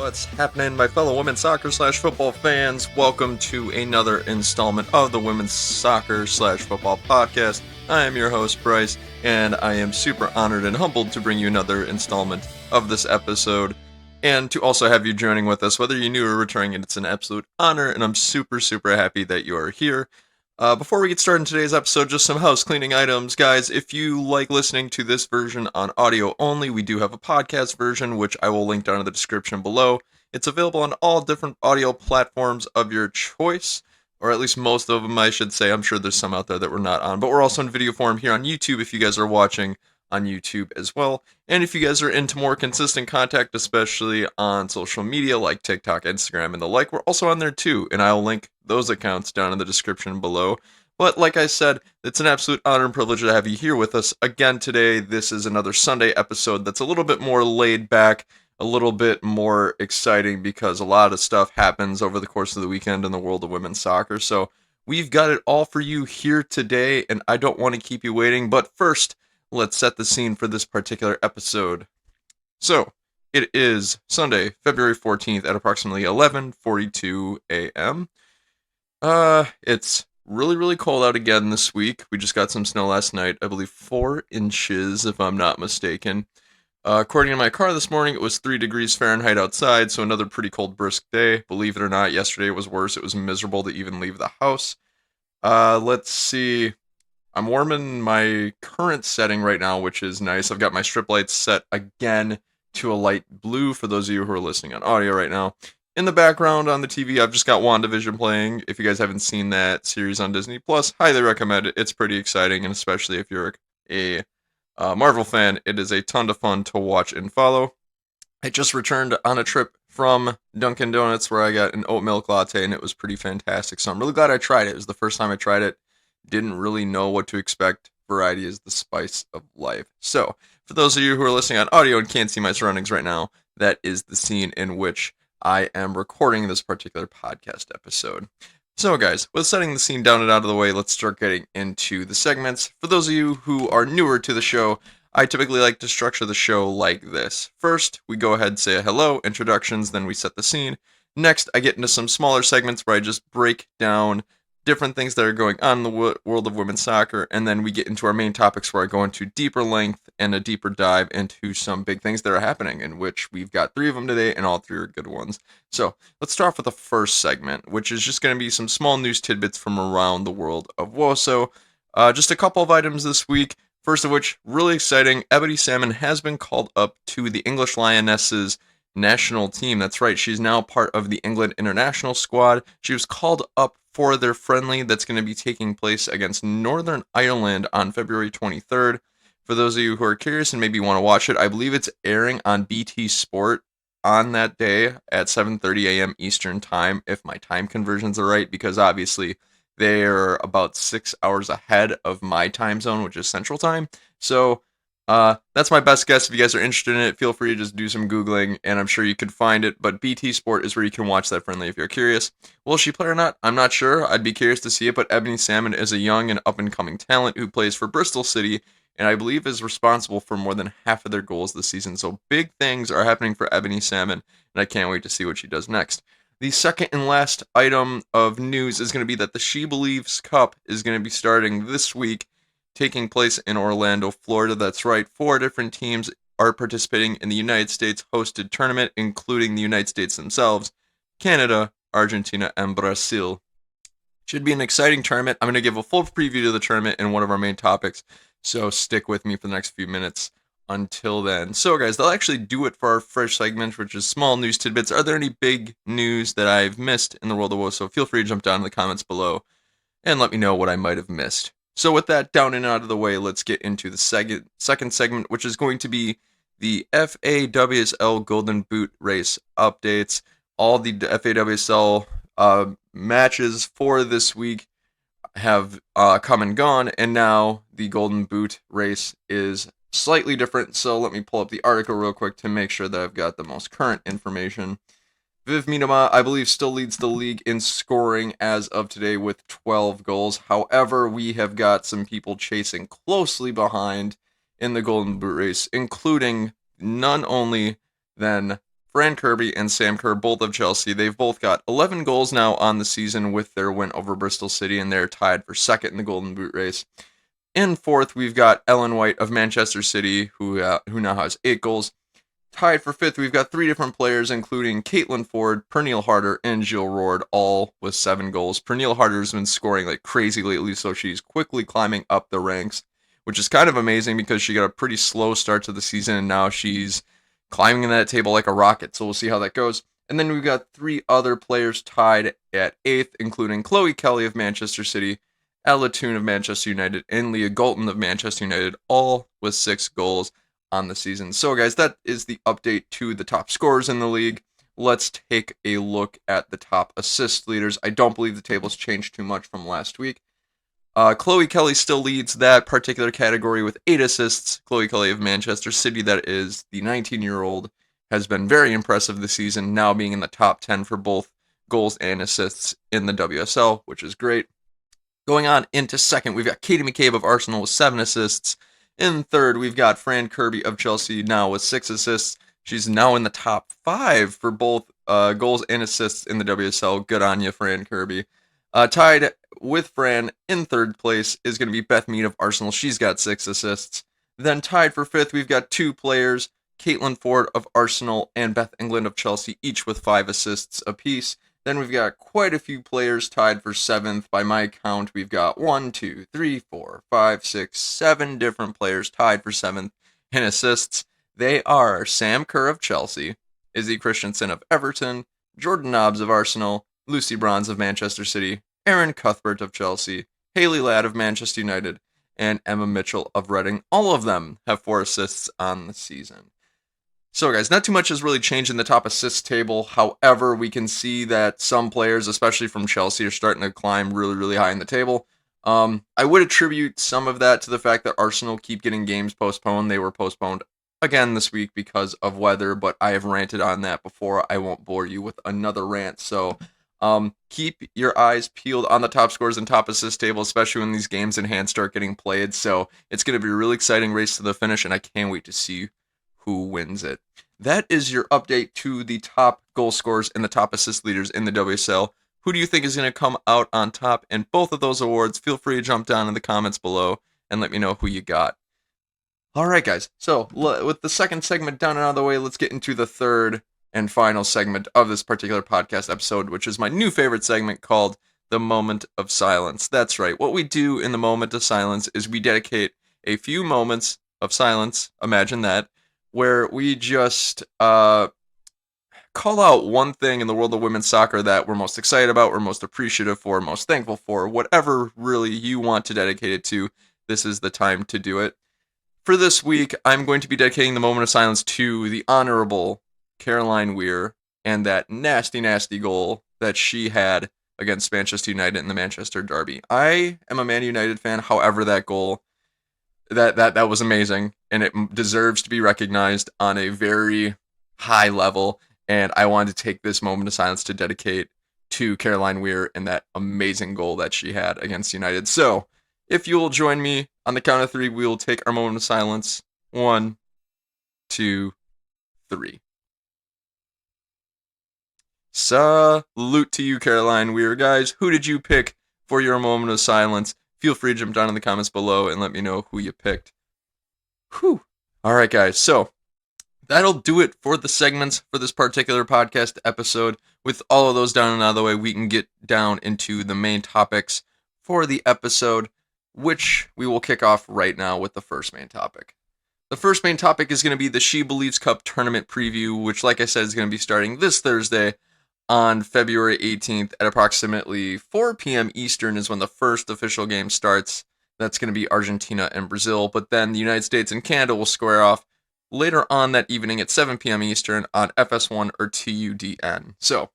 What's happening, my fellow women's soccer / football fans? Welcome to another installment of the Women's Soccer / Football Podcast. I am your host, Bryce, and I am super honored and humbled to bring you another installment of this episode, and to also have you joining with us, whether you're new or returning. It's an absolute honor, and I'm super happy that you are here. Before we get started in today's episode, just some house cleaning items. Guys, if you like listening to this version on audio only, we do have a podcast version, which I will link down in the description below. It's available on all different audio platforms of your choice, or at least most of them, I should say. I'm sure there's some out there that we're not on, but we're also in video form here on YouTube if you guys are watching on YouTube as well. And if you guys are into more consistent contact, especially on social media like TikTok, Instagram, and the like, we're also on there too, and I'll link those accounts down in the description below. But like I said, it's an absolute honor and privilege to have you here with us again today. This is another Sunday episode that's a little bit more laid back, a little bit more exciting, because a lot of stuff happens over the course of the weekend in the world of women's soccer. So we've got it all for you here today, and I don't want to keep you waiting. But first, let's set the scene for this particular episode. So, it is Sunday, February 14th at approximately 11:42 a.m. It's really cold out again this week. We just got some snow last night, I believe 4 inches if I'm not mistaken. According to my car this morning, it was 3 degrees Fahrenheit outside, so another pretty cold, brisk day. Believe it or not, yesterday was worse. It was miserable to even leave the house. Let's see. I'm warming my current setting right now, which is nice. I've got my strip lights set again to a light blue for those of you who are listening on audio right now. In the background on the TV, I've just got WandaVision playing. If you guys haven't seen that series on Disney Plus, highly recommend it. It's pretty exciting, and especially if you're a Marvel fan, it is a ton of fun to watch and follow. I just returned on a trip from Dunkin' Donuts where I got an oat milk latte, and it was pretty fantastic. So I'm really glad I tried it. It was the first time I tried it. Didn't really know what to expect. Variety is the spice of life. So, for those of you who are listening on audio and can't see my surroundings right now, that is the scene in which I am recording this particular podcast episode. So guys, with setting the scene down and out of the way, let's start getting into the segments. For those of you who are newer to the show, I typically like to structure the show like this. First, we go ahead and say a hello, introductions, then we set the scene. Next, I get into some smaller segments where I just break down different things that are going on in the world of women's soccer, and then we get into our main topics where I go into deeper length and a deeper dive into some big things that are happening, in which we've got 3 of them today, and all 3 are good ones. So let's start off with the first segment, which is just going to be some small news tidbits from around the world of WOSO. Just a couple of items this week. First of which, really exciting, Ebony Salmon has been called up to the English Lionesses national team. That's right, she's now part of the England international squad. She was called up for their friendly that's going to be taking place against Northern Ireland on February 23rd. For those of you who are curious and maybe want to watch it, I believe it's airing on BT Sport on that day at 7:30 a.m. Eastern Time, if my time conversions are right, because obviously they're about 6 hours ahead of my time zone, which is Central Time. So that's my best guess. If you guys are interested in it, feel free to just do some Googling, and I'm sure you could find it. But BT Sport is where you can watch that friendly if you're curious. Will she play or not? I'm not sure. I'd be curious to see it, but Ebony Salmon is a young and up-and-coming talent who plays for Bristol City, and I believe is responsible for more than half of their goals this season. So big things are happening for Ebony Salmon, and I can't wait to see what she does next. The second and last item of news is going to be that the SheBelieves Cup is going to be starting this week, taking place in Orlando, Florida. That's right, 4 different teams are participating in the United States hosted tournament, including the United States themselves, Canada, Argentina, and Brazil. Should be an exciting tournament. I'm going to give a full preview to the tournament in one of our main topics, so stick with me for the next few minutes until then. So guys, that'll actually do it for our first segment, which is small news tidbits. Are there any big news that I've missed in the world of WOSO? Feel free to jump down in the comments below and let me know what I might have missed. So with that down and out of the way, let's get into the second segment, which is going to be the FAWSL Golden Boot Race updates. All the FAWSL matches for this week have come and gone, and now the Golden Boot Race is slightly different. So let me pull up the article real quick to make sure that I've got the most current information. Viv Miedema, I believe, still leads the league in scoring as of today with 12 goals. However, we have got some people chasing closely behind in the Golden Boot race, including none only than Fran Kirby and Sam Kerr, both of Chelsea. They've both got 11 goals now on the season with their win over Bristol City, and they're tied for second in the Golden Boot race. In fourth, we've got Ellen White of Manchester City, who now has 8 goals. Tied for fifth, we've got 3 different players, including Caitlin Ford, Pernille Harder, and Jill Roord, all with 7 goals. Pernille Harder's been scoring like crazy lately, so she's quickly climbing up the ranks, which is kind of amazing because she got a pretty slow start to the season, and now she's climbing in that table like a rocket, so we'll see how that goes. And then we've got 3 other players tied at 8th, including Chloe Kelly of Manchester City, Ella Toon of Manchester United, and Leah Galton of Manchester United, all with 6 goals on the season. So guys, that is the update to the top scorers in the league. Let's take a look at the top assist leaders. I don't believe the table's changed too much from last week. Chloe Kelly still leads that particular category with 8 assists. Chloe Kelly of Manchester City, that is the 19-year-old, has been very impressive this season, now being in the top 10 for both goals and assists in the WSL, which is great. Going on into second, we've got Katie McCabe of Arsenal with 7 assists. In third, we've got Fran Kirby of Chelsea now with 6 assists. She's now in the top 5 for both goals and assists in the WSL. Good on you, Fran Kirby. Tied with Fran in third place is going to be Beth Mead of Arsenal. She's got 6 assists. Then tied for fifth, we've got 2 players, Caitlin Ford of Arsenal and Beth England of Chelsea, each with 5 assists apiece. Then we've got quite a few players tied for 7th. By my count, we've got 1, 2, 3, 4, 5, 6, 7 different players tied for 7th in assists. They are Sam Kerr of Chelsea, Izzy Christensen of Everton, Jordan Nobbs of Arsenal, Lucy Bronze of Manchester City, Erin Cuthbert of Chelsea, Hayley Ladd of Manchester United, and Emma Mitchell of Reading. All of them have 4 assists on the season. So guys, not too much has really changed in the top assist table. However, we can see that some players, especially from Chelsea, are starting to climb really, really high in the table. I would attribute some of that to the fact that Arsenal keep getting games postponed. They were postponed again this week because of weather, but I have ranted on that before. I won't bore you with another rant. So keep your eyes peeled on the top scores and top assist table, especially when these games in hand start getting played. So it's going to be a really exciting race to the finish, and I can't wait to see who wins it. That is your update to the top goal scorers and the top assist leaders in the WSL. Who do you think is going to come out on top in both of those awards? Feel free to jump down in the comments below and let me know who you got. All right, guys. So with the second segment down and out of the way, let's get into the third and final segment of this particular podcast episode, which is my new favorite segment called The Moment of Silence. That's right. What we do in the Moment of Silence is we dedicate a few moments of silence, imagine that, where we just call out one thing in the world of women's soccer that we're most excited about, we're most appreciative for, most thankful for, whatever really you want to dedicate it to. This is the time to do it. For this week, I'm going to be dedicating the moment of silence to the Honorable Caroline Weir and that nasty, nasty goal that she had against Manchester United in the Manchester Derby. I am a Man United fan, however, that goal, that was amazing, and it deserves to be recognized on a very high level, and I wanted to take this moment of silence to dedicate to Caroline Weir and that amazing goal that she had against United. So, if you will join me on the count of 3, we will take our moment of silence. 1, 2, 3. Salute to you, Caroline Weir. Guys, who did you pick for your moment of silence? Feel free to jump down in the comments below and let me know who you picked. Whew. All right, guys. So that'll do it for the segments for this particular podcast episode. With all of those down and out of the way, we can get down into the main topics for the episode, which we will kick off right now with the first main topic. The first main topic is going to be the SheBelieves Cup tournament preview, which, like I said, is going to be starting this Thursday on February 18th at approximately 4 p.m. Eastern is when the first official game starts. That's going to be Argentina and Brazil, but then the United States and Canada will square off later on that evening at 7 p.m. Eastern on FS1 or TUDN. So,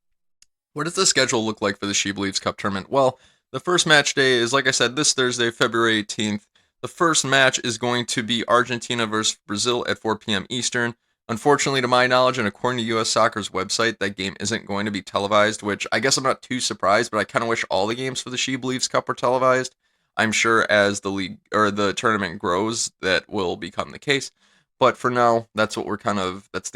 what does the schedule look like for the SheBelieves Cup tournament? Well, the first match day is, like I said, this Thursday, February 18th. The first match is going to be Argentina versus Brazil at 4 p.m. Eastern. Unfortunately, to my knowledge, and according to U.S. Soccer's website, that game isn't going to be televised, which I guess I'm not too surprised, but I kind of wish all the games for the SheBelieves Cup were televised. I'm sure as the league or the tournament grows, that will become the case. But for now, that's the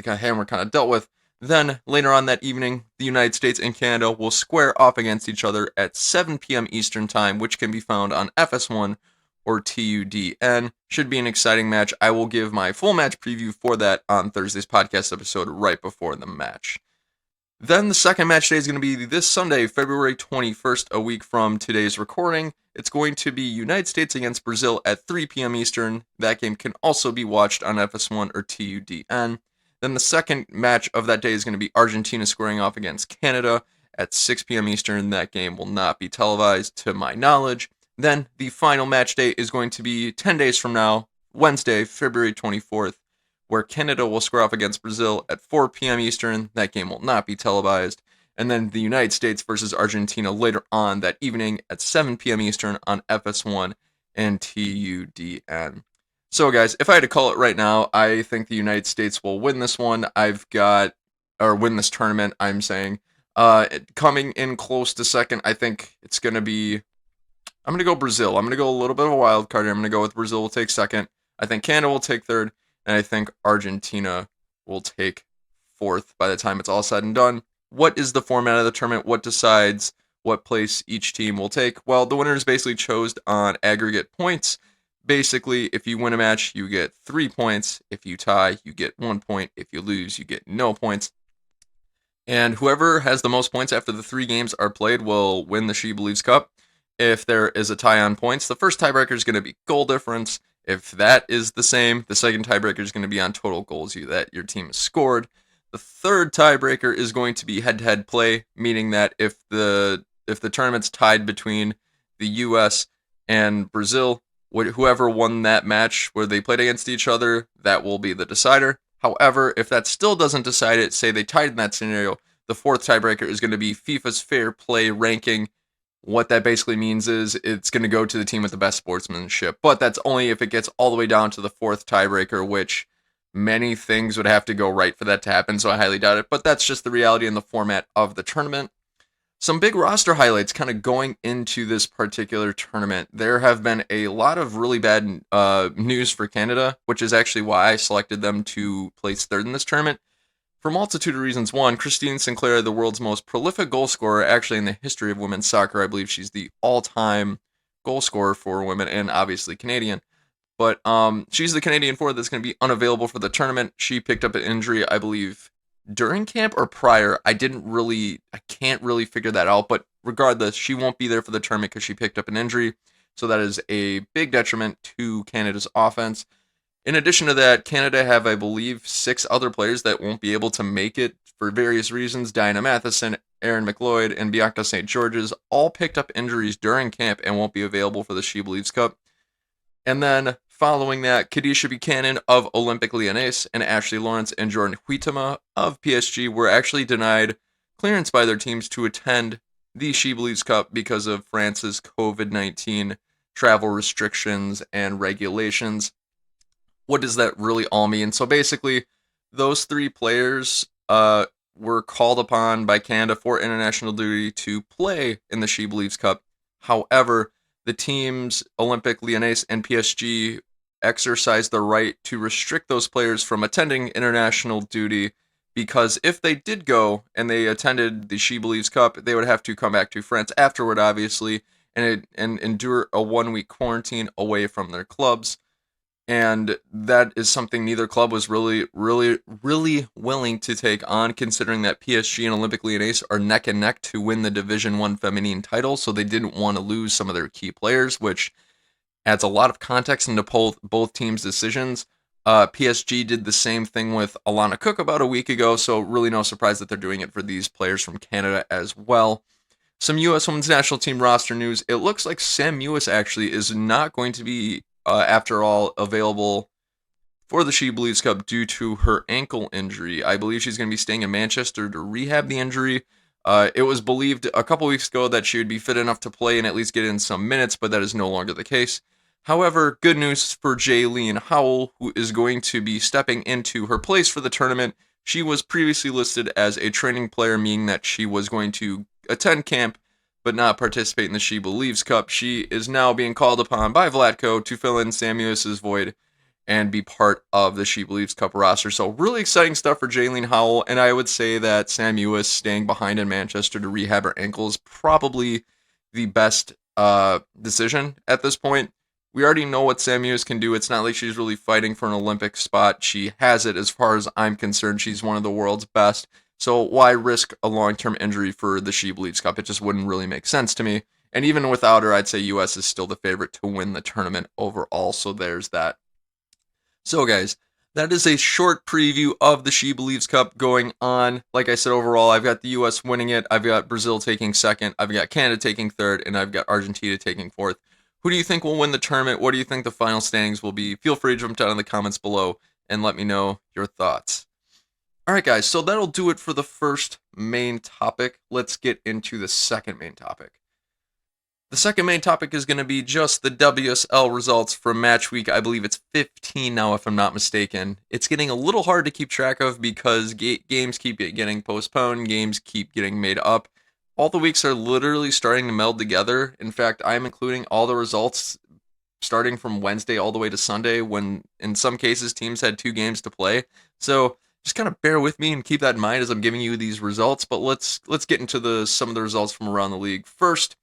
kind of hand we're kind of dealt with. Then, later on that evening, the United States and Canada will square off against each other at 7 p.m. Eastern Time, which can be found on FS1 or TUDN. Should be an exciting match. I will give my full match preview for that on Thursday's podcast episode right before the match. Then the second match day is going to be this Sunday, February 21st, a week from today's recording. It's going to be United States against Brazil at 3 p.m. Eastern. That game can also be watched on FS1 or TUDN. Then the second match of that day is going to be Argentina squaring off against Canada at 6 p.m. Eastern. That game will not be televised to my knowledge. Then the final match day is going to be 10 days from now, Wednesday, February 24th, where Canada will square off against Brazil at 4 p.m. Eastern. That game will not be televised. And then the United States versus Argentina later on that evening at 7 p.m. Eastern on FS1 and TUDN. So, guys, if I had to call it right now, I think the United States will win this one. Win this tournament, I'm saying. Coming in close to second, I think it's going to be, I'm going to go Brazil. I'm going to go a little bit of a wild card here. I'm going to go with Brazil will take second. I think Canada will take third. And I think Argentina will take fourth by the time it's all said and done. What is the format of the tournament? What decides what place each team will take? Well, the winner is basically chosen on aggregate points. Basically, if you win a match, you get 3 points. If you tie, you get 1 point. If you lose, you get no points. And whoever has the most points after the 3 games are played will win the SheBelieves Cup. If there is a tie on points, the first tiebreaker is going to be goal difference. If that is the same, the second tiebreaker is going to be on total goals that your team has scored. The third tiebreaker is going to be head-to-head play, meaning that if the tournament's tied between the U.S. and Brazil, whoever won that match where they played against each other, that will be the decider. However, if that still doesn't decide it, say they tied in that scenario, the fourth tiebreaker is going to be FIFA's fair play ranking. What that basically means is it's going to go to the team with the best sportsmanship, but that's only if it gets all the way down to the fourth tiebreaker, which many things would have to go right for that to happen, so I highly doubt it, but that's just the reality in the format of the tournament. Some big roster highlights kind of going into this particular tournament. There have been a lot of really bad news for Canada, which is actually why I selected them to place third in this tournament. For a multitude of reasons. One, Christine Sinclair, the world's most prolific goal scorer, actually in the history of women's soccer. I believe she's the all-time goal scorer for women, and obviously Canadian. But she's the Canadian forward that's going to be unavailable for the tournament. She picked up an injury, I believe, during camp or prior. I can't really figure that out. But regardless, she won't be there for the tournament because she picked up an injury. So that is a big detriment to Canada's offense. In addition to that, Canada have, I believe, 6 other players that won't be able to make it for various reasons. Diana Matheson, Erin McLeod, and Bianca St. George's all picked up injuries during camp and won't be available for the SheBelieves Cup. And then, following that, Khadijah Buchanan of Olympique Lyonnais and Ashley Lawrence and Jordan Huitema of PSG were actually denied clearance by their teams to attend the SheBelieves Cup because of France's COVID-19 travel restrictions and regulations. What does that really all mean? So basically, those 3 players were called upon by Canada for international duty to play in the SheBelieves Cup. However, the teams Olympique Lyonnais and PSG exercised the right to restrict those players from attending international duty because if they did go and they attended the SheBelieves Cup, they would have to come back to France afterward, obviously, and endure a 1-week quarantine away from their clubs. And that is something neither club was really willing to take on, considering that PSG and Olympique Lyonnais are neck and neck to win the Division 1 feminine title, so they didn't want to lose some of their key players, which adds a lot of context into both teams' decisions. PSG did the same thing with Alana Cook about a week ago, so really no surprise that they're doing it for these players from Canada as well. Some U.S. Women's National Team roster news. It looks like Sam Mewis actually is not going to be after all, available for the SheBelieves Cup due to her ankle injury. I believe she's going to be staying in Manchester to rehab the injury. It was believed a couple weeks ago that she would be fit enough to play and at least get in some minutes, but that is no longer the case. However, good news for Jaylene Howell, who is going to be stepping into her place for the tournament. She was previously listed as a training player, meaning that she was going to attend camp but not participate in the SheBelieves Cup. She is now being called upon by Vlatko to fill in Sam Mewis's void, and be part of the She Believes Cup roster. So really exciting stuff for Jaylene Howell, and I would say that Sam Ewis staying behind in Manchester to rehab her ankle is probably the best decision at this point. We already know what Sam Ewis can do. It's not like she's really fighting for an Olympic spot. She has it as far as I'm concerned. She's one of the world's best. So why risk a long-term injury for the She Believes Cup? It just wouldn't really make sense to me. And even without her, I'd say US is still the favorite to win the tournament overall. So there's that. So guys, that is a short preview of the She Believes Cup going on. Like I said, overall, I've got the US winning it. I've got Brazil taking second. I've got Canada taking third. And I've got Argentina taking fourth. Who do you think will win the tournament? What do you think the final standings will be? Feel free to jump down in the comments below and let me know your thoughts. All right, guys, so that'll do it for the first main topic. Let's get into the second main topic. The second main topic is going to be just the WSL results from match week. I believe it's 15 now, if I'm not mistaken. It's getting a little hard to keep track of because games keep getting postponed, games keep getting made up. All the weeks are literally starting to meld together. In fact, I'm including all the results starting from Wednesday all the way to Sunday, when in some cases teams had 2 games to play. So just kind of bear with me and keep that in mind as I'm giving you these results. But let's get into some of the results from around the league. First,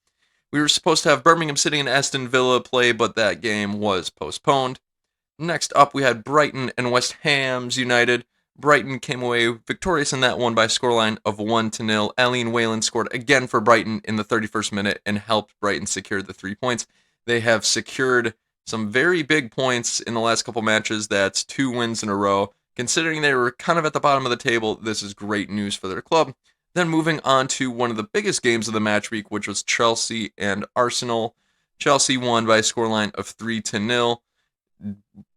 we were supposed to have Birmingham City and Aston Villa play, but that game was postponed. Next up, we had Brighton and West Ham's United. Brighton came away victorious in that one by a scoreline of 1-0. Aline Whalen scored again for Brighton in the 31st minute and helped Brighton secure the 3 points. They have secured some very big points in the last couple matches. That's 2 wins in a row. Considering they were kind of at the bottom of the table, this is great news for their club. Then moving on to one of the biggest games of the match week, which was Chelsea and Arsenal. Chelsea won by a scoreline of 3-0.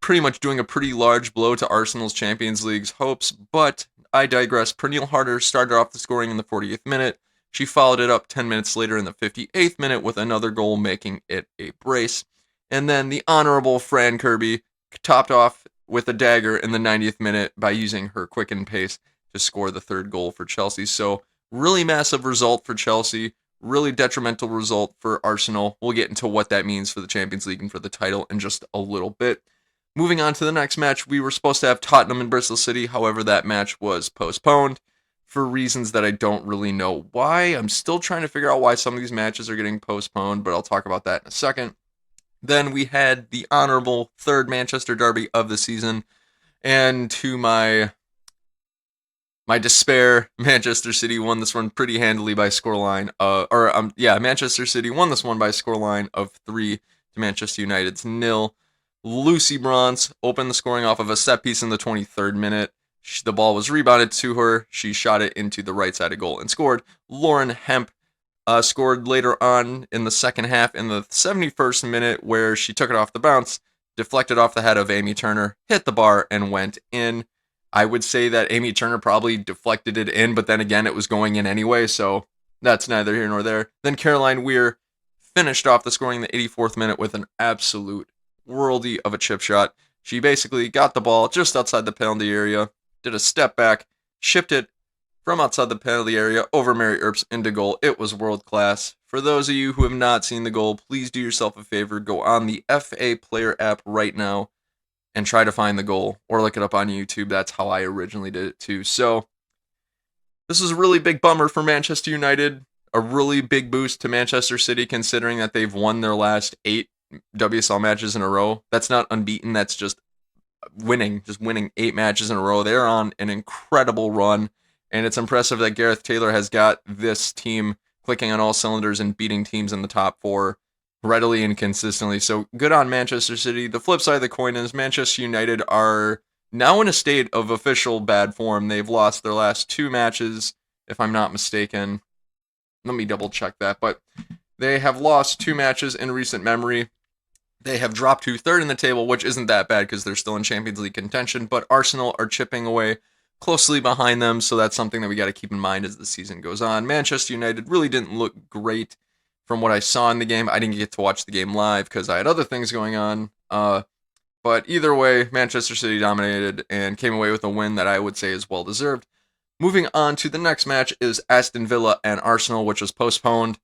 Pretty much doing a pretty large blow to Arsenal's Champions League's hopes, but I digress. Pernille Harder started off the scoring in the 40th minute. She followed it up 10 minutes later in the 58th minute with another goal, making it a brace. And then the honorable Fran Kirby topped off with a dagger in the 90th minute by using her quickened pace to score the 3rd goal for Chelsea. So really massive result for Chelsea, really detrimental result for Arsenal. We'll get into what that means for the Champions League and for the title in just a little bit. Moving on to the next match, we were supposed to have Tottenham and Bristol City. However, that match was postponed for reasons that I don't really know why. I'm still trying to figure out why some of these matches are getting postponed, but I'll talk about that in a second. Then we had the honorable 3rd Manchester derby of the season, and to my despair, Manchester City won this one pretty handily by scoreline. Manchester City won this one by a scoreline of 3 to Manchester United's 0. Lucy Bronze opened the scoring off of a set piece in the 23rd minute. The ball was rebounded to her. She shot it into the right side of goal and scored. Lauren Hemp scored later on in the second half in the 71st minute, where she took it off the bounce, deflected off the head of Amy Turner, hit the bar, and went in. I would say that Amy Turner probably deflected it in, but then again, it was going in anyway, so that's neither here nor there. Then Caroline Weir finished off the scoring in the 84th minute with an absolute worldy of a chip shot. She basically got the ball just outside the penalty area, did a step back, shipped it from outside the penalty area over Mary Earps into goal. It was world class. For those of you who have not seen the goal, please do yourself a favor. Go on the FA Player app right now and try to find the goal, or look it up on YouTube. That's how I originally did it too. So this is a really big bummer for Manchester United. A really big boost to Manchester City, considering that they've won their last 8 WSL matches in a row. That's not unbeaten. That's just winning 8 matches in a row. They're on an incredible run, and it's impressive that Gareth Taylor has got this team clicking on all cylinders and beating teams in the top 4 readily and consistently. So good on Manchester City. The flip side of the coin is Manchester United are now in a state of official bad form. They've lost their last 2 matches, if I'm not mistaken. Let me double check that, but they have lost 2 matches in recent memory. They have dropped to 3rd in the table, which isn't that bad because they're still in Champions League contention, but Arsenal are chipping away closely behind them, so that's something that we got to keep in mind as the season goes on. Manchester United really didn't look great from what I saw in the game. I didn't get to watch the game live because I had other things going on, but either way, Manchester City dominated and came away with a win that I would say is well-deserved. Moving on to the next match is Aston Villa and Arsenal, which was postponed.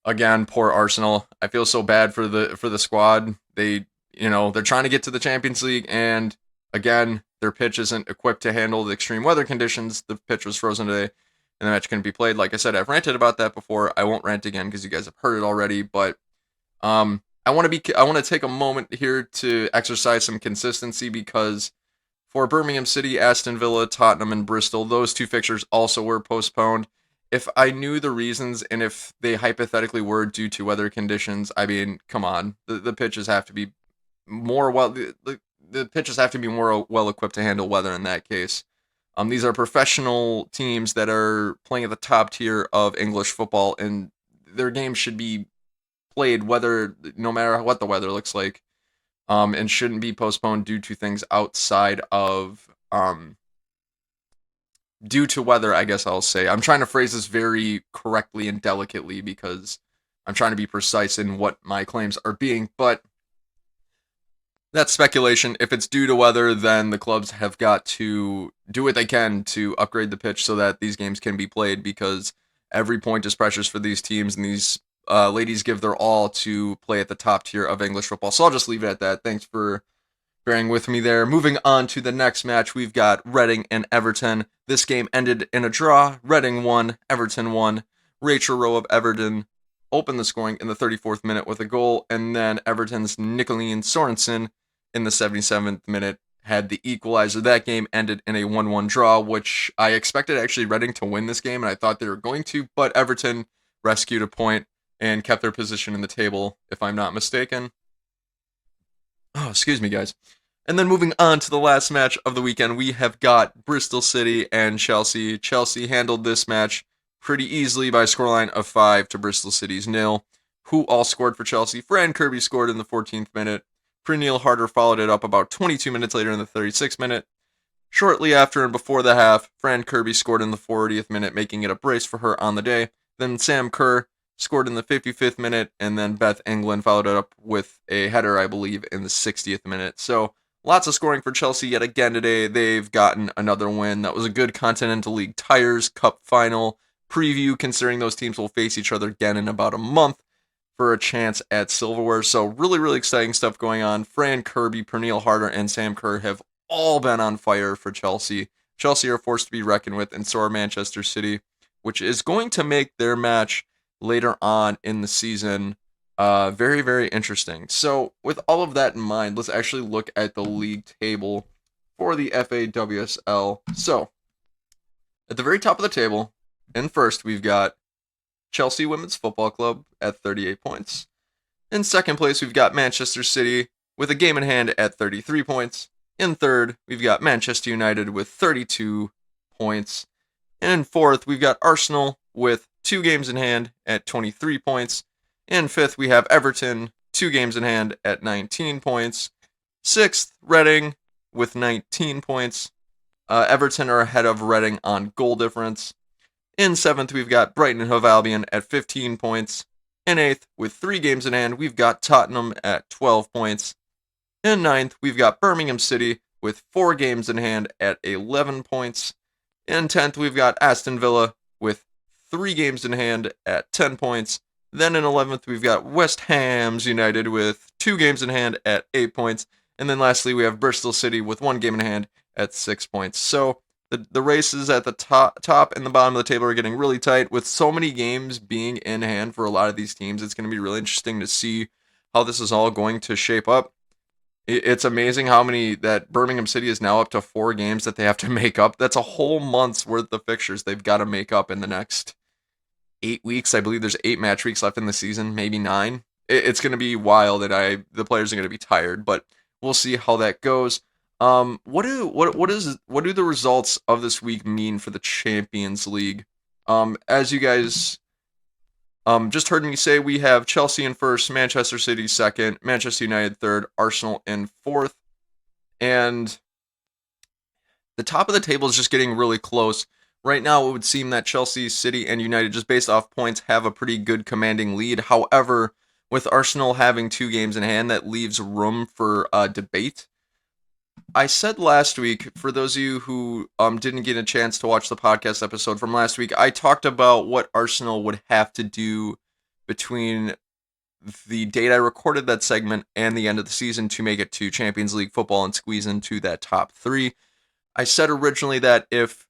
Again, poor Arsenal. I feel so bad for the squad. They they're trying to get to the Champions League, and again, their pitch isn't equipped to handle the extreme weather conditions. The pitch was frozen today, and the match couldn't be played. Like I said, I've ranted about that before. I won't rant again because you guys have heard it already. But I want to take a moment here to exercise some consistency, because for Birmingham City, Aston Villa, Tottenham, and Bristol, those two fixtures also were postponed. If I knew the reasons, and if they hypothetically were due to weather conditions, I mean, come on, the pitches have to be more well. The pitches have to be more well equipped to handle weather in that case. These are professional teams that are playing at the top tier of English football, and their games should be played no matter what the weather looks like, and shouldn't be postponed due to things outside of due to weather, I guess I'll say. I'm trying to phrase this very correctly and delicately because I'm trying to be precise in what my claims are being, but that's speculation. If it's due to weather, then the clubs have got to do what they can to upgrade the pitch so that these games can be played, because every point is precious for these teams, and these ladies give their all to play at the top tier of English football. So I'll just leave it at that. Thanks for bearing with me there. Moving on to the next match, we've got Reading and Everton. This game ended in a draw. Reading won, Everton won. Rachel Rowe of Everton opened the scoring in the 34th minute with a goal, and then Everton's Nicolene Sorensen in the 77th minute had the equalizer. That game ended in a 1-1 draw, which I expected actually Reading to win this game, and I thought they were going to, but Everton rescued a point and kept their position in the table, if I'm not mistaken. Oh, excuse me, guys. And then moving on to the last match of the weekend, we have got Bristol City and Chelsea. Chelsea handled this match pretty easily by a scoreline of 5 to Bristol City's 0. Who all scored for Chelsea? Fran Kirby scored in the 14th minute. Pernille Harder followed it up about 22 minutes later in the 36th minute. Shortly after and before the half, Fran Kirby scored in the 40th minute, making it a brace for her on the day. Then Sam Kerr scored in the 55th minute, and then Beth England followed it up with a header, I believe, in the 60th minute. So lots of scoring for Chelsea yet again today. They've gotten another win. That was a good Continental League Tires Cup final preview, considering those teams will face each other again in about a month for a chance at silverware. So really, really exciting stuff going on. Fran Kirby, Pernille Harder, and Sam Kerr have all been on fire for Chelsea. Chelsea are forced to be reckoned with, and so are Manchester City, which is going to make their match later on in the season very, very interesting. So with all of that in mind, let's actually look at the league table for the FAWSL. So at the very top of the table, in first, we've got Chelsea Women's Football Club at 38 points. In second place, we've got Manchester City with a game in hand at 33 points. In third, we've got Manchester United with 32 points. And in fourth, we've got Arsenal with 2 games in hand at 23 points. In fifth, we have Everton, 2 games in hand at 19 points. Sixth, Reading with 19 points. Everton are ahead of Reading on goal difference. In seventh, we've got Brighton and Hove Albion at 15 points. In eighth, with 3 games in hand, we've got Tottenham at 12 points. In ninth, we've got Birmingham City with 4 games in hand at 11 points. In 10th, we've got Aston Villa with 3 games in hand at 10 points. Then in 11th, we've got West Ham's United with 2 games in hand at 8 points. And then lastly, we have Bristol City with 1 game in hand at 6 points. So the races at the top and the bottom of the table are getting really tight. With so many games being in hand for a lot of these teams, it's going to be really interesting to see how this is all going to shape up. It's amazing how many that Birmingham City is now up to 4 games that they have to make up. That's a whole month's worth of fixtures they've got to make up in the next 8 weeks. I believe there's 8 match weeks left in the season, maybe 9. It's going to be wild, and the players are going to be tired, but we'll see how that goes. What do the results of this week mean for the Champions League? As you guys just heard me say, we have Chelsea in first, Manchester City second, Manchester United third, Arsenal in fourth, and the top of the table is just getting really close. Right now, it would seem that Chelsea, City, and United, just based off points, have a pretty good commanding lead. However, with Arsenal having 2 games in hand, that leaves room for debate. I said last week, for those of you who didn't get a chance to watch the podcast episode from last week, I talked about what Arsenal would have to do between the date I recorded that segment and the end of the season to make it to Champions League football and squeeze into that top 3. I said originally that if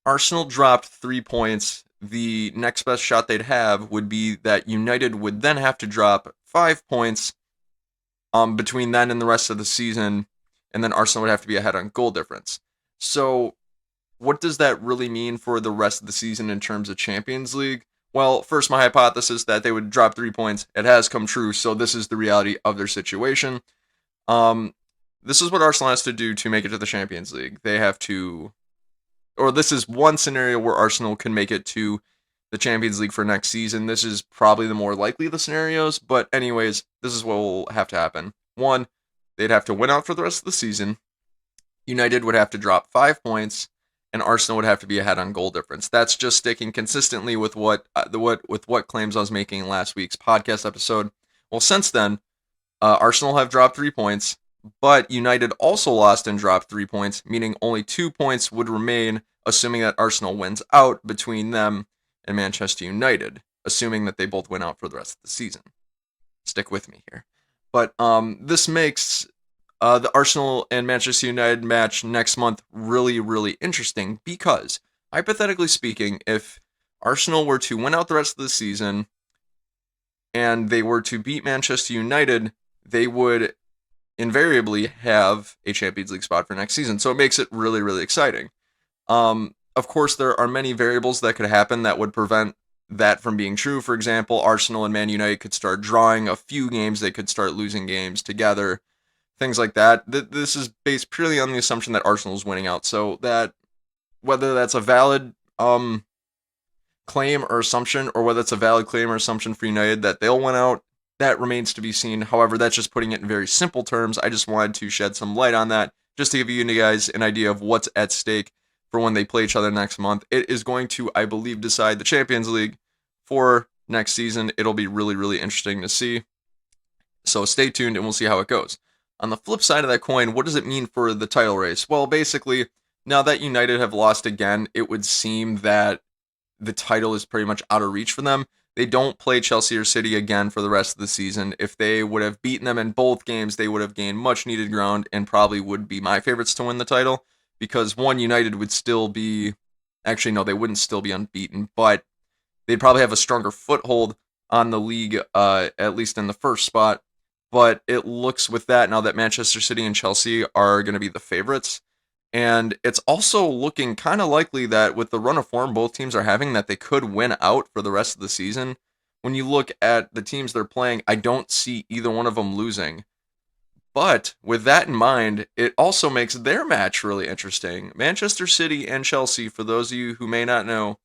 Arsenal dropped 3 points, the next best shot they'd have would be that United would then have to drop 5 points between then and the rest of the season, and then Arsenal would have to be ahead on goal difference. So, what does that really mean for the rest of the season in terms of Champions League? Well, first, my hypothesis that they would drop 3 points, it has come true, so this is the reality of their situation. This is what Arsenal has to do to make it to the Champions League. They have to, or this is one scenario where Arsenal can make it to the Champions League for next season. This is probably the more likely of the scenarios, but anyways, this is what will have to happen. 1, they'd have to win out for the rest of the season. United would have to drop 5 points, and Arsenal would have to be ahead on goal difference. That's just sticking consistently with what claims I was making in last week's podcast episode. Well, since then, Arsenal have dropped 3 points, but United also lost and dropped 3 points, meaning only 2 points would remain, assuming that Arsenal wins out between them and Manchester United, assuming that they both win out for the rest of the season. Stick with me here. But this makes the Arsenal and Manchester United match next month really, really interesting because, hypothetically speaking, if Arsenal were to win out the rest of the season and they were to beat Manchester United, they would invariably have a Champions League spot for next season. So it makes it really, really exciting. Of course, there are many variables that could happen that would prevent that from being true. For example, Arsenal and Man United could start drawing a few games. They could start losing games together. Things like that. This is based purely on the assumption that Arsenal is winning out. So that whether that's a valid claim or assumption, or whether it's a valid claim or assumption for United that they'll win out, that remains to be seen. However, that's just putting it in very simple terms. I just wanted to shed some light on that, just to give you guys an idea of what's at stake for when they play each other next month. It is going to, I believe, decide the Champions League for next season. It'll be really, really interesting to see. So stay tuned and we'll see how it goes. On the flip side of that coin, what does it mean for the title race? Well, basically, now that United have lost again, it would seem that the title is pretty much out of reach for them. They don't play Chelsea or City again for the rest of the season. If they would have beaten them in both games, they would have gained much needed ground and probably would be my favorites to win the title. Because one, United would still be, actually no, they wouldn't still be unbeaten, but they'd probably have a stronger foothold on the league, at least in the first spot. But it looks with that now that Manchester City and Chelsea are going to be the favorites. And it's also looking kind of likely that with the run of form both teams are having, that they could win out for the rest of the season. When you look at the teams they're playing, I don't see either one of them losing. But with that in mind, it also makes their match really interesting. Manchester City and Chelsea, for those of you who may not know,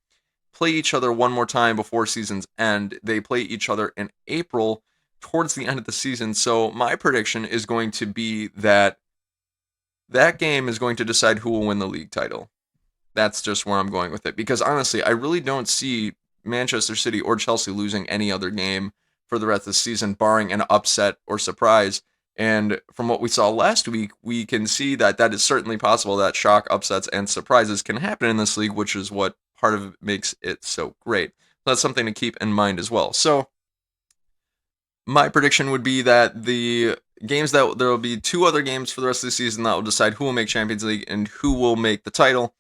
play each other one more time before season's end. They play each other in April towards the end of the season. So my prediction is going to be that that game is going to decide who will win the league title. That's just where I'm going with it. Because honestly, I really don't see Manchester City or Chelsea losing any other game for the rest of the season, barring an upset or surprise. And from what we saw last week, we can see that that is certainly possible, that shock, upsets, and surprises can happen in this league, which is what part of it makes it so great. That's something to keep in mind as well. So my prediction would be that the games that there will be 2 other games for the rest of the season that will decide who will make Champions League and who will make the title.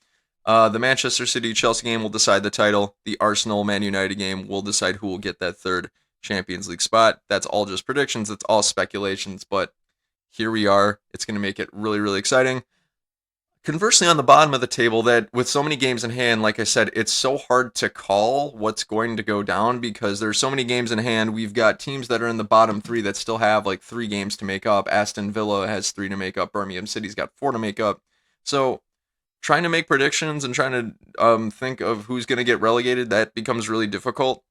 The Manchester City-Chelsea game will decide the title. The Arsenal-Man United game will decide who will get that 3rd Champions League spot. That's all just predictions. It's all speculations, but here we are. It's going to make it really, really exciting. Conversely, on the bottom of the table, that with so many games in hand, like I said, it's so hard to call what's going to go down because there's so many games in hand. We've got teams that are in the bottom 3 that still have like 3 games to make up. Aston Villa has 3 to make up. Birmingham City's got 4 to make up. So trying to make predictions and trying to think of who's going to get relegated, that becomes really difficult.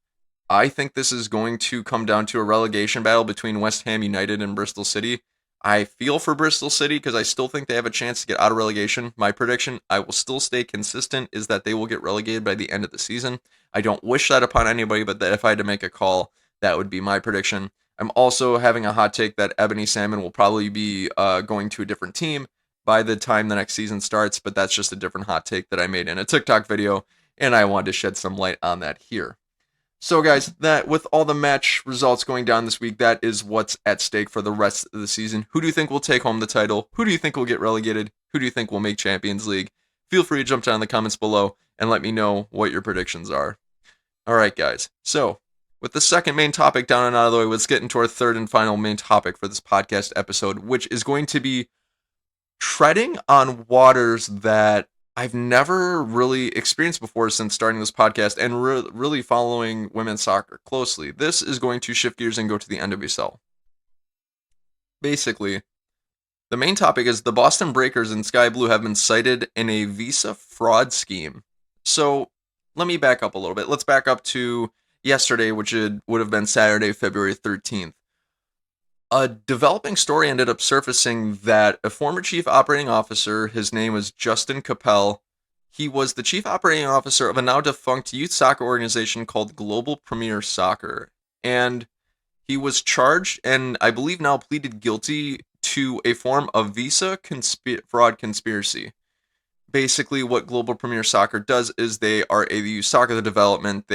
I think this is going to come down to a relegation battle between West Ham United and Bristol City. I feel for Bristol City because I still think they have a chance to get out of relegation. My prediction, I will still stay consistent, is that they will get relegated by the end of the season. I don't wish that upon anybody, but that if I had to make a call, that would be my prediction. I'm also having a hot take that Ebony Salmon will probably be going to a different team by the time the next season starts, but that's just a different hot take that I made in a TikTok video, and I wanted to shed some light on that here. So, guys, that with all the match results going down this week, that is what's at stake for the rest of the season. Who do you think will take home the title? Who do you think will get relegated? Who do you think will make Champions League? Feel free to jump down in the comments below and let me know what your predictions are. All right, guys. So, with the second main topic down and out of the way, let's get into our third and final main topic for this podcast episode, which is going to be treading on waters that I've never really experienced before since starting this podcast and really following women's soccer closely. This is going to shift gears and go to the NWSL. Basically, the main topic is the Boston Breakers and Sky Blue have been cited in a visa fraud scheme. So let me back up a little bit. Let's back up to yesterday, which would have been Saturday, February 13th. A developing story ended up surfacing that a former chief operating officer, his name was Justin Capel, he was the chief operating officer of a now defunct youth soccer organization called Global Premier Soccer. And he was charged and I believe now pleaded guilty to a form of visa fraud conspiracy. Basically, what Global Premier Soccer does is they are a youth soccer development.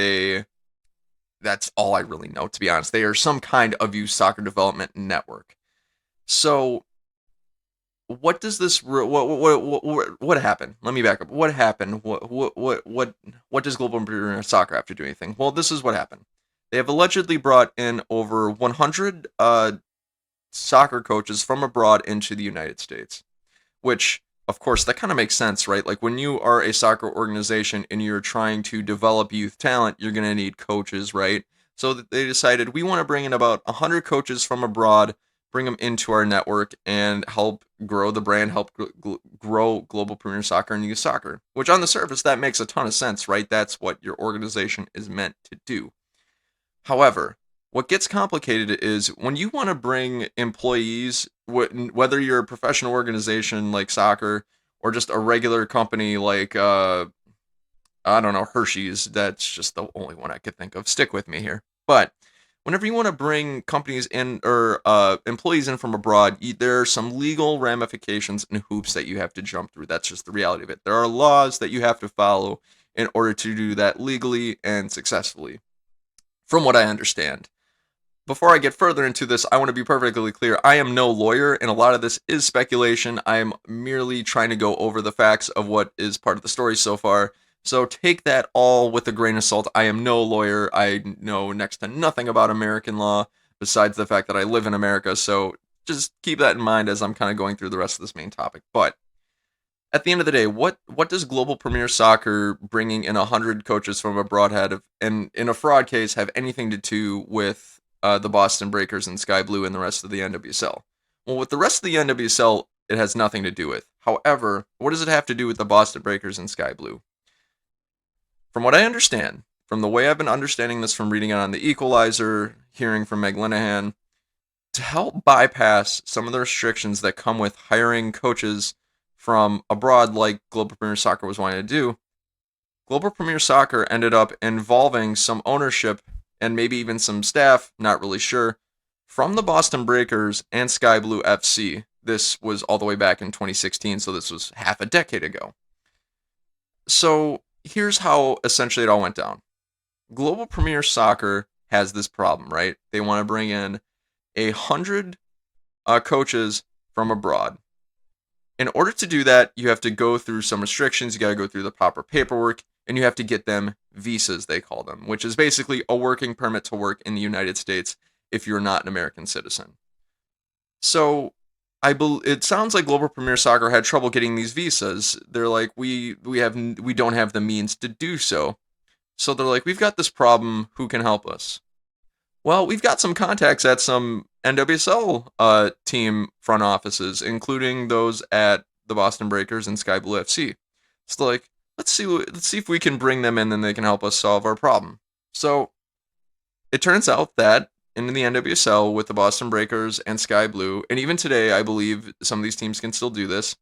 That's all I really know, to be honest. They are some kind of youth soccer development network. So, what does this? What happened? Let me back up. What happened? What does Global Premier Soccer have to do anything? Well, this is what happened. They have allegedly brought in over 100 soccer coaches from abroad into the United States, which, of course, that kind of makes sense, right? Like when you are a soccer organization and you're trying to develop youth talent, you're going to need coaches, right? So they decided we want to bring in about 100 coaches from abroad, bring them into our network and help grow the brand, help grow Global Premier Soccer and youth soccer, which on the surface, that makes a ton of sense, right? That's what your organization is meant to do. However, what gets complicated is when you want to bring employees, whether you're a professional organization like soccer or just a regular company like, I don't know, Hershey's. That's just the only one I could think of. Stick with me here. But whenever you want to bring companies in or employees in from abroad, there are some legal ramifications and hoops that you have to jump through. That's just the reality of it. There are laws that you have to follow in order to do that legally and successfully, from what I understand. Before I get further into this, I want to be perfectly clear. I am no lawyer, and a lot of this is speculation. I am merely trying to go over the facts of what is part of the story so far. So take that all with a grain of salt. I am no lawyer. I know next to nothing about American law, besides the fact that I live in America. So just keep that in mind as I'm kind of going through the rest of this main topic. But at the end of the day, what does Global Premier Soccer bringing in 100 coaches from abroad and in a fraud case have anything to do with the Boston Breakers and Sky Blue and the rest of the NWSL? Well, with the rest of the NWSL, it has nothing to do with. However, what does it have to do with the Boston Breakers and Sky Blue? From what I understand, from the way I've been understanding this from reading it on The Equalizer, hearing from Meg Linehan, to help bypass some of the restrictions that come with hiring coaches from abroad like Global Premier Soccer was wanting to do, Global Premier Soccer ended up involving some ownership and maybe even some staff, not really sure, from the Boston Breakers and Sky Blue FC. This was all the way back in 2016, so this was half a decade ago. So here's how essentially it all went down. Global Premier Soccer has this problem, right? They want to bring in 100 coaches from abroad. In order to do that, you have to go through some restrictions. You got to go through the proper paperwork, and you have to get them visas, they call them, which is basically a working permit to work in the United States if you're not an American citizen. So it sounds like Global Premier Soccer had trouble getting these visas. They're like, we don't have the means to do so. So they're like, we've got this problem. Who can help us? Well, we've got some contacts at some NWSL team front offices, including those at the Boston Breakers and Sky Blue FC. So like, let's see if we can bring them in and they can help us solve our problem. So it turns out that in the NWSL with the Boston Breakers and Sky Blue, and even today, I believe some of these teams can still do this,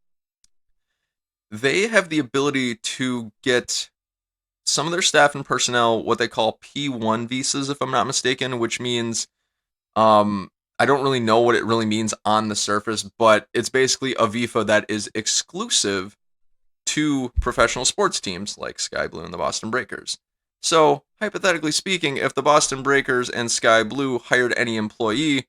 they have the ability to get some of their staff and personnel what they call P1 visas, if I'm not mistaken, which means I don't really know what it really means on the surface, but it's basically a visa that is exclusive to professional sports teams like Sky Blue and the Boston Breakers. So, hypothetically speaking, if the Boston Breakers and Sky Blue hired any employee,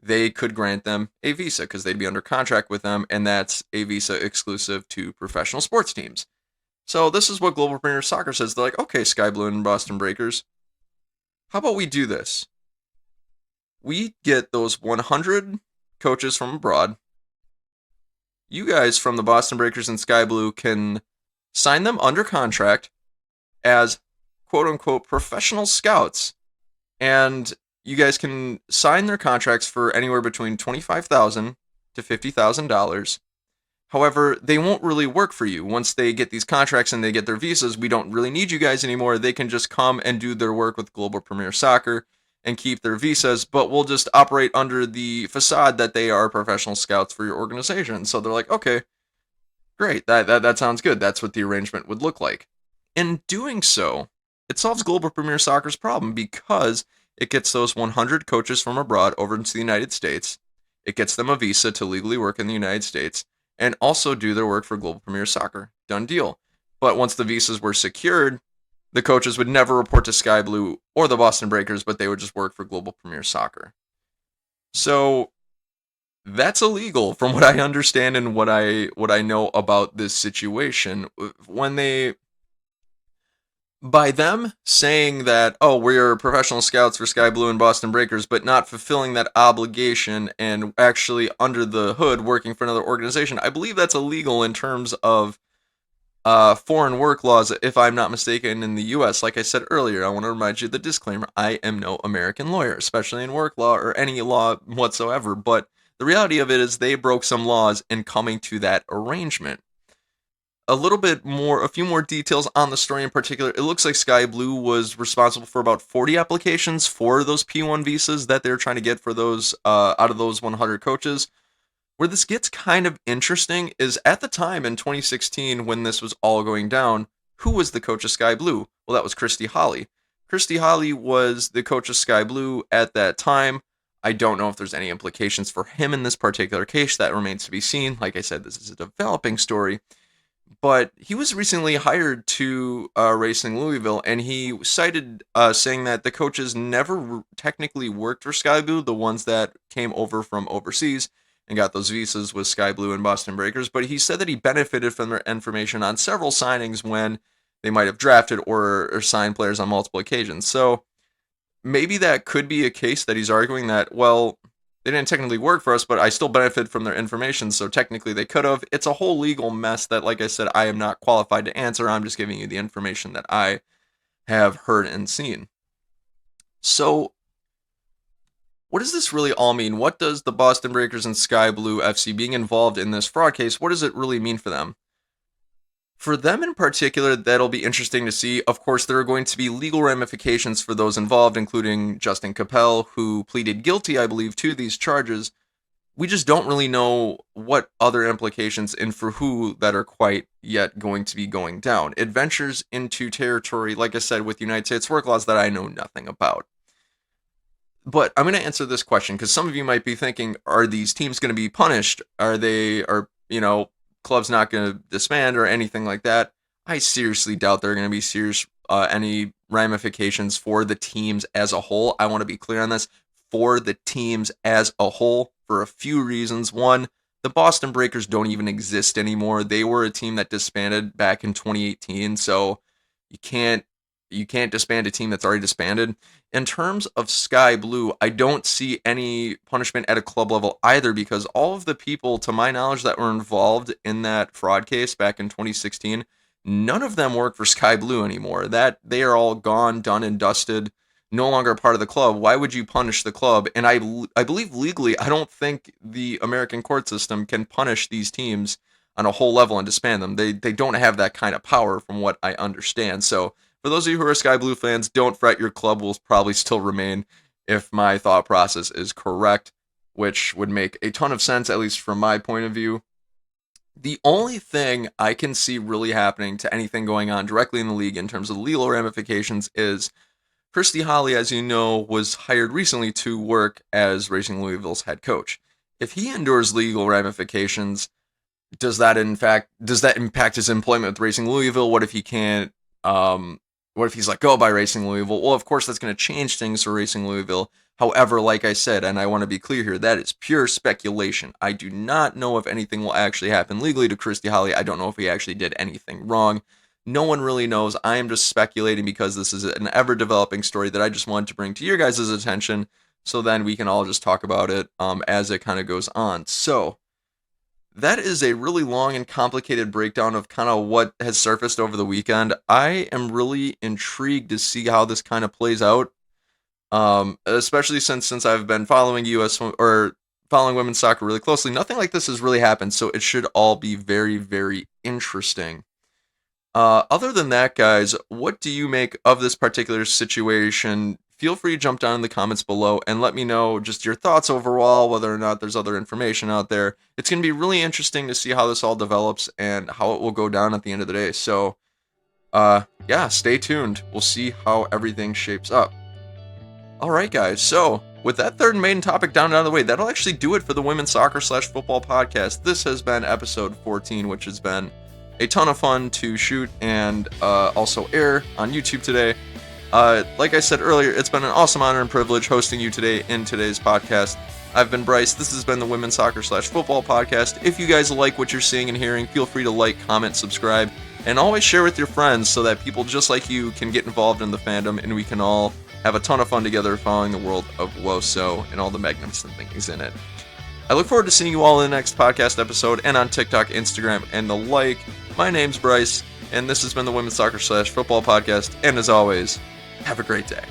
they could grant them a visa because they'd be under contract with them, and that's a visa exclusive to professional sports teams. So, this is what Global Premier Soccer says. They're like, okay, Sky Blue and Boston Breakers, how about we do this? We get those 100 coaches from abroad. You guys from the Boston Breakers and Sky Blue can sign them under contract as quote unquote professional scouts, and you guys can sign their contracts for anywhere between $25,000 to $50,000. However, they won't really work for you. Once they get these contracts and they get their visas, we don't really need you guys anymore. They can just come and do their work with Global Premier Soccer and keep their visas, but we'll just operate under the facade that they are professional scouts for your organization. So they're like, okay, great, that sounds good. That's what the arrangement would look like. In doing so, it solves Global Premier Soccer's problem because it gets those 100 coaches from abroad over into the United States. It gets them a visa to legally work in the United States and also do their work for Global Premier Soccer. Done deal. But once the visas were secured, the coaches would never report to Sky Blue or the Boston Breakers, but they would just work for Global Premier Soccer. So that's illegal from what I understand and what I know about this situation. When they by them saying that, oh, we're professional scouts for Sky Blue and Boston Breakers, but not fulfilling that obligation and actually under the hood working for another organization, I believe that's illegal in terms of foreign work laws, if I'm not mistaken, in the U.S. Like I said earlier, I want to remind you the disclaimer, I am no American lawyer, especially in work law or any law whatsoever, but the reality of it is they broke some laws in coming to that arrangement. A few more details on the story in particular. It looks like Sky Blue was responsible for about 40 applications for those P1 visas that they're trying to get for those out of those 100 coaches. Where this gets kind of interesting is at the time in 2016 when this was all going down, who was the coach of Sky Blue? Well, that was Christy Holly. Christy Holly was the coach of Sky Blue at that time. I don't know if there's any implications for him in this particular case. That remains to be seen. Like I said, this is a developing story. But he was recently hired to Racing Louisville, and he cited saying that the coaches never technically worked for Sky Blue, the ones that came over from overseas and got those visas with Sky Blue and Boston Breakers. But he said that he benefited from their information on several signings when they might have drafted or signed players on multiple occasions. So maybe that could be a case that he's arguing that, well, they didn't technically work for us, but I still benefit from their information, so technically they could have. It's a whole legal mess that, like I said, I am not qualified to answer. I'm just giving you the information that I have heard and seen. So, what does this really all mean? What does the Boston Breakers and Sky Blue FC being involved in this fraud case, what does it really mean for them? For them in particular, that'll be interesting to see. Of course, there are going to be legal ramifications for those involved, including Justin Capel, who pleaded guilty, I believe, to these charges. We just don't really know what other implications and for who that are quite yet going to be going down. It ventures into territory, like I said, with United States work laws that I know nothing about. But I'm going to answer this question because some of you might be thinking, are these teams going to be punished? Clubs not going to disband or anything like that? I seriously doubt there are going to be serious any ramifications for the teams as a whole. I want to be clear on this. For the teams as a whole, for a few reasons. One, the Boston Breakers don't even exist anymore. They were a team that disbanded back in 2018, so you can't disband a team that's already disbanded. In terms of Sky Blue, I don't see any punishment at a club level either because all of the people, to my knowledge, that were involved in that fraud case back in 2016, none of them work for Sky Blue anymore. That they are all gone, done and dusted, no longer a part of the club. Why would you punish the club? And I believe legally, I don't think the American court system can punish these teams on a whole level and disband them. They don't have that kind of power from what I understand. So for those of you who are Sky Blue fans, don't fret, your club will probably still remain if my thought process is correct, which would make a ton of sense, at least from my point of view. The only thing I can see really happening to anything going on directly in the league in terms of legal ramifications is Christy Holly, as you know, was hired recently to work as Racing Louisville's head coach. If he endures legal ramifications, does that impact his employment with Racing Louisville? What if he can't what if he's let go by Racing Louisville? Well, of course, that's going to change things for Racing Louisville. However, like I said, and I want to be clear here, that is pure speculation. I do not know if anything will actually happen legally to Christy Holly. I don't know if he actually did anything wrong. No one really knows. I am just speculating because this is an ever-developing story that I just wanted to bring to your guys' attention, so then we can all just talk about it as it kind of goes on. So, that is a really long and complicated breakdown of kind of what has surfaced over the weekend. I am really intrigued to see how this kind of plays out, especially since I've been following following women's soccer really closely. Nothing like this has really happened, so it should all be very, very interesting. Other than that, guys, what do you make of this particular situation? Feel free to jump down in the comments below and let me know just your thoughts overall, whether or not there's other information out there. It's going to be really interesting to see how this all develops and how it will go down at the end of the day. So, yeah, stay tuned. We'll see how everything shapes up. All right, guys. So, with that third and main topic down and out of the way, that'll actually do it for the Women's Soccer/Football podcast. This has been episode 14, which has been a ton of fun to shoot and also air on YouTube today. Like I said earlier, it's been an awesome honor and privilege hosting you today in today's podcast. I've been Bryce. This has been the Women's Soccer/Football podcast. If you guys like what you're seeing and hearing, feel free to like, comment, subscribe, and always share with your friends so that people just like you can get involved in the fandom and we can all have a ton of fun together following the world of WOSO and all the magnificent things in it. I look forward to seeing you all in the next podcast episode and on TikTok, Instagram, and the like. My name's Bryce, and this has been the Women's Soccer/Football podcast, and as always, have a great day.